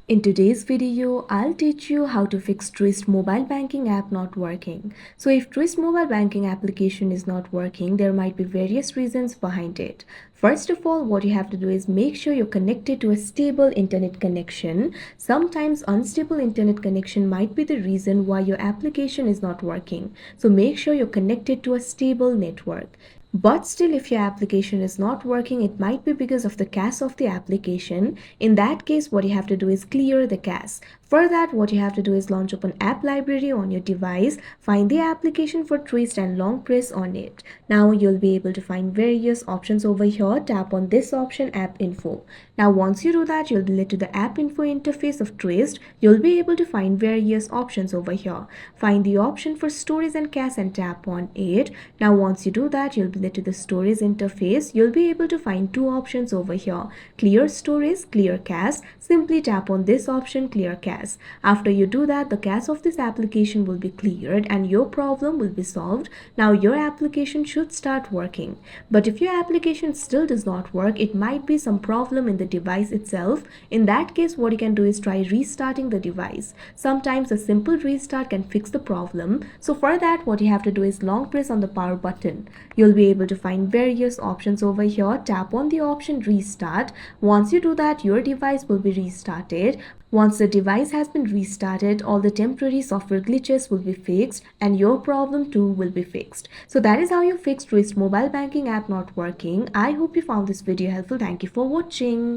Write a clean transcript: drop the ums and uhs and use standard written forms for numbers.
In today's video, I'll teach you how to fix Truist mobile banking app not working. So if Truist mobile banking application is not working, there might be various reasons behind it. First of all, what you have to do is make sure you're connected to a stable internet connection. Sometimes unstable internet connection might be the reason why your application is not working. So make sure you're connected to a stable network. But still, if your application is not working, it might be because of the cache of the application. In that case, what you have to do is clear the cache. For that, what you have to do is launch up an app library on your device, find the application for Truist and long press on it. Now you'll be able to find various options over here. Tap on this option, App Info. Now once you do that, you'll be led to the App Info interface of Truist. You'll be able to find various options over here. Find the option for storage and cache and tap on it. Now once you do that, you'll be led to the storage interface. You'll be able to find two options over here: clear storage, clear cache. Simply tap on this option, clear cache. After you do that, the cache of this application will be cleared and your problem will be solved. Now your application should start working. But if your application still does not work, it might be some problem in the device itself. In that case, what you can do is try restarting the device. Sometimes a simple restart can fix the problem. So for that, what you have to do is long press on the power button. You'll be able to find various options over here. Tap on the option restart. Once you do that, your device will be restarted. Once the device has been restarted, all the temporary software glitches will be fixed and your problem too will be fixed. So that is how you fix Truist mobile banking app not working. I hope you found this video helpful. Thank you for watching.